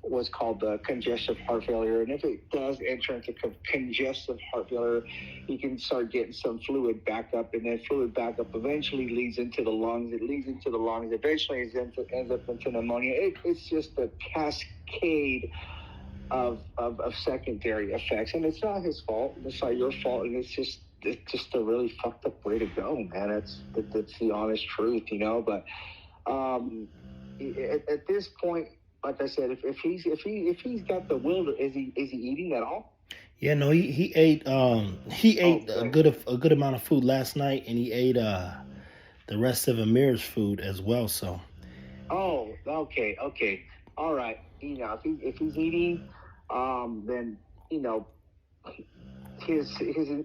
What's called congestive heart failure. And if it does enter into congestive heart failure, you can start getting some fluid backup, and then fluid backup eventually leads into the lungs. It leads into the lungs. Eventually, it ends up into pneumonia. It's just a cascade of secondary effects, and it's not his fault. It's not your fault, and it's just a really fucked up way to go, man. That's the honest truth, you know. But at this point, like I said, if he's got the will, is he eating at all? Yeah, no, he ate a good amount of food last night, and he ate the rest of Amir's food as well. So. Oh, okay, all right. You know, if he's eating, then you know his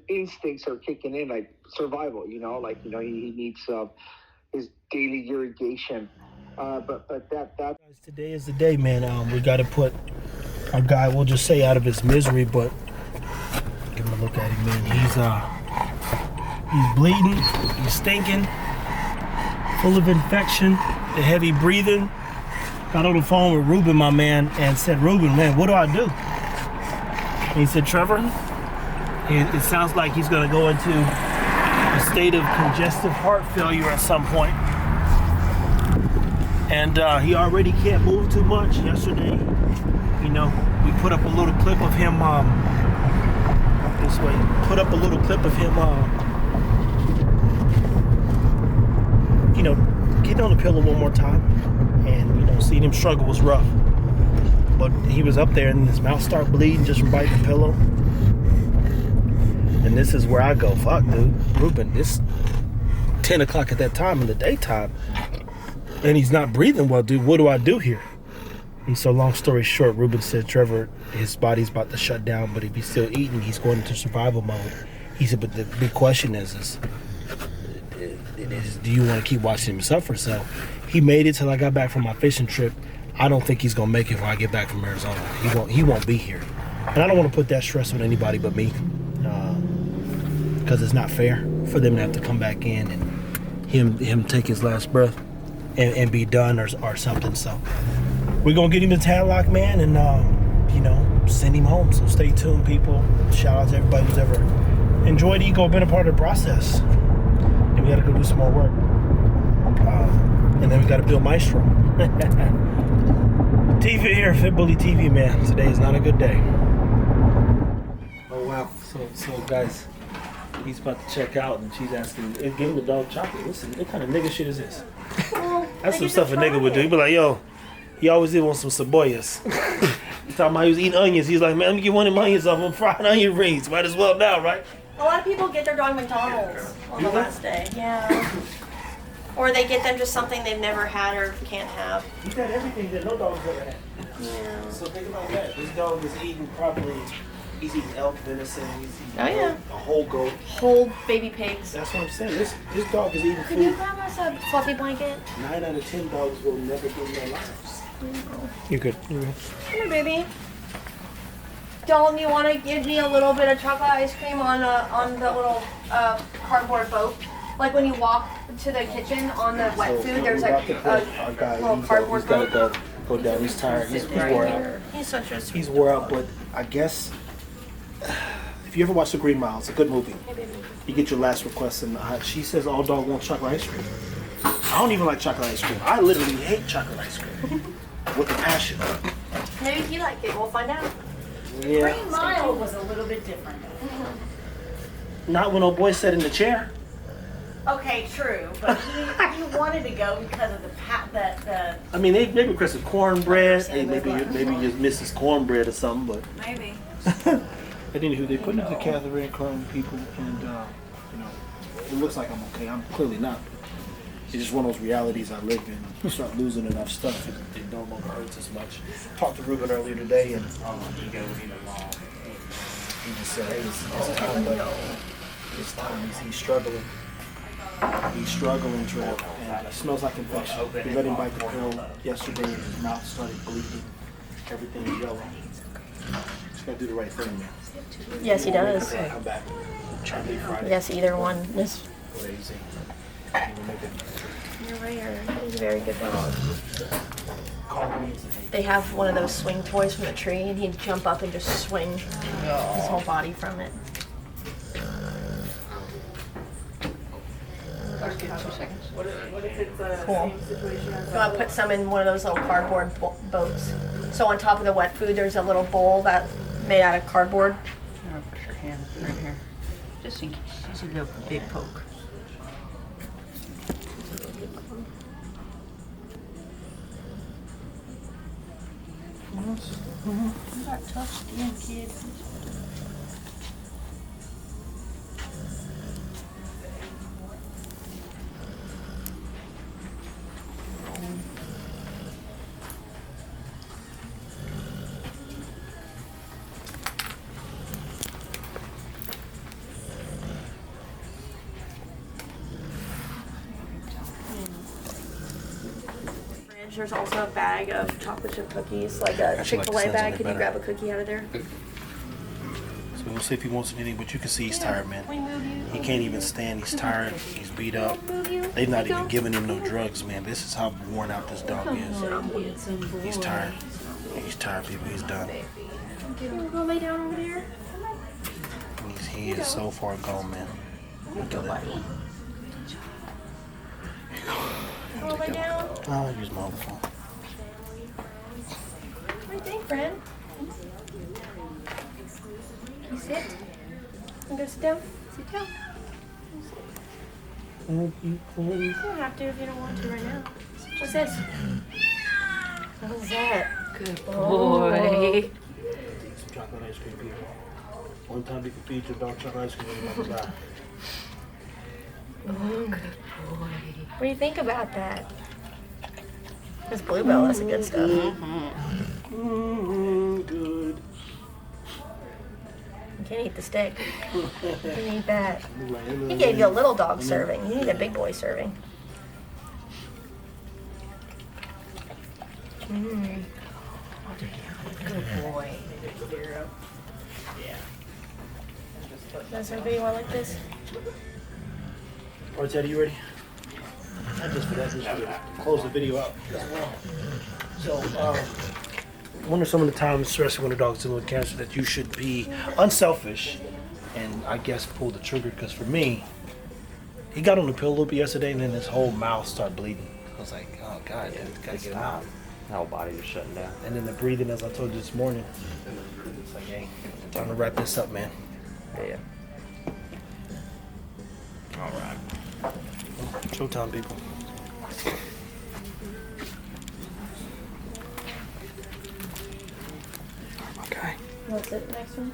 instincts are kicking in, like survival. You know, like he needs his daily irrigation. But that today is the day, man. We got to put our guy, we'll just say, out of his misery. But give him a look at him, man. He's bleeding, he's stinking, full of infection, the heavy breathing. Got on the phone with Ruben, my man, and said, Ruben, man, what do I do? And he said, Trevor, it sounds like he's going to go into a state of congestive heart failure at some point. And he already can't move too much. Yesterday, you know, we put up a little clip of him, this way, you know, getting on the pillow one more time. And, you know, seeing him struggle was rough. But he was up there and his mouth started bleeding just from biting the pillow. And this is where I go, fuck, dude. Ruben, it's 10 o'clock at that time in the daytime. And he's not breathing well, dude. What do I do here? And so long story short, Ruben said, Trevor, his body's about to shut down, but if he's still eating, he's going into survival mode. He said, but the big question is do you want to keep watching him suffer? So he made it till I got back from my fishing trip. I don't think he's going to make it when I get back from Arizona. He won't be here. And I don't want to put that stress on anybody but me, because it's not fair for them to have to come back in and him take his last breath and be done or something. So we're going to get him to Tadlock, man, and, you know, send him home. So stay tuned, people. Shout out to everybody who's ever enjoyed Ego, been a part of the process. And we got to go do some more work. And then we got to build Maestro. TV here, FitBully TV, man. Today is not a good day. Oh, wow. So guys, he's about to check out, and she's asking, give him the dog chocolate. Listen, what kind of nigga shit is this? That's some stuff a nigga would do. He'd be like, yo, he always did want some cebollas. He's talking about he was eating onions. He's like, man, let me get one of my onions off. I'm frying onion rings. Might as well now, right? A lot of people get their dog McDonald's on the last day. Yeah. Or they get them just something they've never had or can't have. He's had everything that no dog's ever had. Yeah. So think about that. This dog is eating properly. He's eating elk venison. He's eating a whole goat. Whole baby pigs. That's what I'm saying. This dog is eating Could you food. grab us a fluffy blanket? 9 out of 10 dogs will never get in their lives. You're good. You're good. Come here, baby. Dalton, you want to give me a little bit of chocolate ice cream on the little cardboard boat? Like when you walk to the kitchen on the wet food, there's like a little cardboard boat. He's got to go down. He's tired. He's wore out. He's such a sweet. He's wore out, but I guess if you ever watch The Green Mile, it's a good movie. You get your last request, and she says all dog wants chocolate ice cream. I don't even like chocolate ice cream. I literally hate chocolate ice cream with a passion. Maybe he liked it. We'll find out. Yeah. Green Mile was a little bit different. Not when old boy sat in the chair. Okay, true, but he wanted to go because of the I mean, they maybe requested cornbread. Hey, maybe you miss his cornbread or something, but. maybe. And anywho, they put into the Catherine Clone people, and it looks like I'm okay. I'm clearly not. It's just one of those realities I live in. You start losing enough stuff, it no longer hurts as much. Talked to Ruben earlier today, and he just said, hey, it's time, buddy. It's time. He's struggling. He's struggling, Trev, and it smells like infection. We let him bite the pill yesterday, and his mouth started bleeding. Everything's yellow. Just gotta do the right thing, man. Yes, he does. Come back. Try to be Friday. Yes, either one is. Crazy. You're right. He's a very good dog. They have one of those swing toys from the tree, and he'd jump up and just swing his whole body from it. What if it's a Cool. same situation as So I put some in one of those little cardboard boats. So on top of the wet food, there's a little bowl that made out of cardboard. I'll put your hand right here. Just in case you see the big poke. You got tough skin, kid. There's also a bag of chocolate chip cookies, like a Chick-fil-A bag. Can you grab a cookie out of there? So we'll see if he wants anything, but you can see he's tired, man. We move you. He can't even stand. He's tired. He's beat up. They've not even given him no drugs, man. This is how worn out this dog is. He's tired. He's tired, people. He's done. You wanna go lay down over there? He is so far gone, man. Look at that. You wanna lay down? I'll use my other phone. What do you think, friend? Can you sit? You go sit down? Sit down. You don't have to if you don't want to right now. What's this? What is that? Good boy. Some chocolate ice cream, people. One time you can feed your dog chocolate ice cream, you're not gonna die. Oh, good boy. What do you think about that? This bluebell, that's the good stuff. Good. You can't eat the stick. You can eat that. He gave you a little dog serving. You need a big boy serving. Good boy. Does everybody want like this? All right, Teddy, you ready? Not just for that, just to close the video out as well. So, what are some of the times, especially when a dog's dealing with cancer, that you should be unselfish and I guess pull the trigger? Because for me, he got on the pill a little bit yesterday, and then his whole mouth started bleeding. I was like, oh God, gotta get him out. My whole body was shutting down. And then the breathing, as I told you this morning, it's like, hey, time to wrap this up, man. Yeah. All right. Showtime, people. That's it. Next one.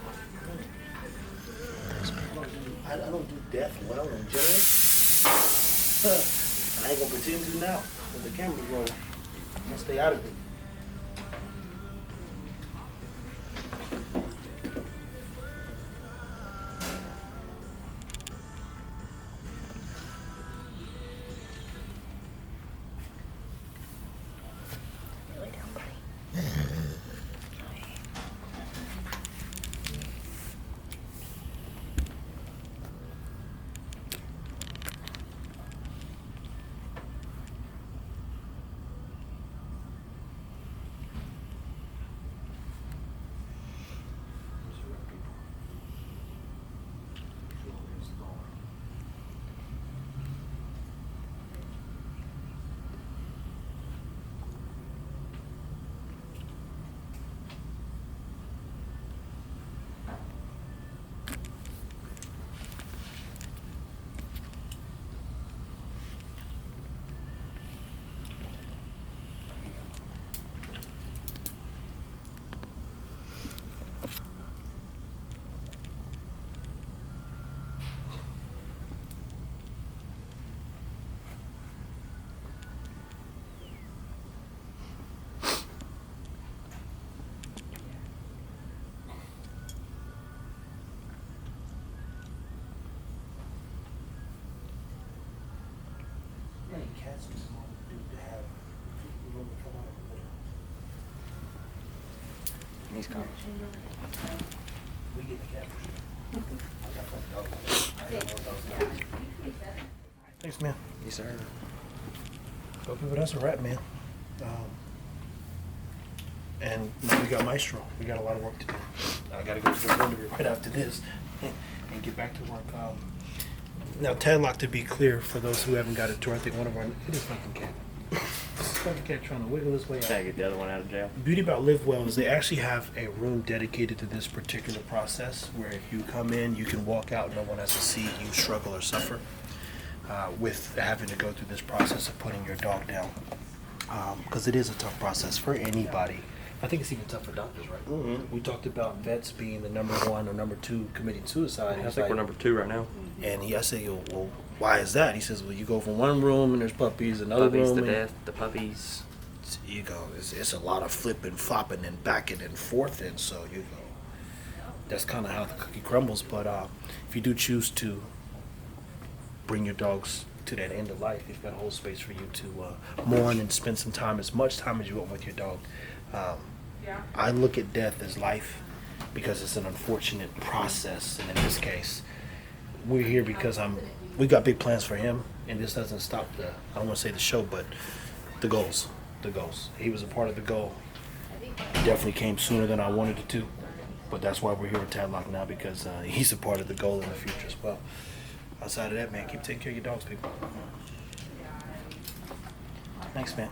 I don't do death well in general. I ain't gonna pretend to now. With the camera rolling, I'm gonna stay out of it. He's coming. We get the camera. Thanks, man. Yes, sir. Okay, but that's a wrap, man. And now we got Maestro. We got a lot of work to do. I gotta go to the laundry right after this and get back to work. Now, Tadlock, to be clear, for those who haven't got a tour, I think one of our, it is fucking cat. Fucking cat trying to wiggle his way out. Gotta get the other one out of jail. The beauty about Live Well is they actually have a room dedicated to this particular process where if you come in, you can walk out, no one has to see you struggle or suffer with having to go through this process of putting your dog down. Because it is a tough process for anybody. I think it's even tough for doctors, right? Mm-hmm. We talked about vets being the number 1 or number 2 committing suicide. I think we're number 2 right now. And I said, well, why is that? He says, well, you go from one room and there's puppies, another Puppies, room. the and death, the puppies. you go, it's a lot of flipping, flopping, and backing and forth, and so you go. That's kind of how the cookie crumbles. But if you do choose to bring your dogs to that end of life, you've got a whole space for you to mourn and spend some time, as much time as you want with your dog. I look at death as life because it's an unfortunate process, and in this case, we're here because we got big plans for him, and this doesn't stop I don't want to say the show, but the goals. He was a part of the goal. Definitely came sooner than I wanted it to, but that's why we're here at Tadlock now, because he's a part of the goal in the future as well. Outside of that, man, keep taking care of your dogs, people. Thanks, man.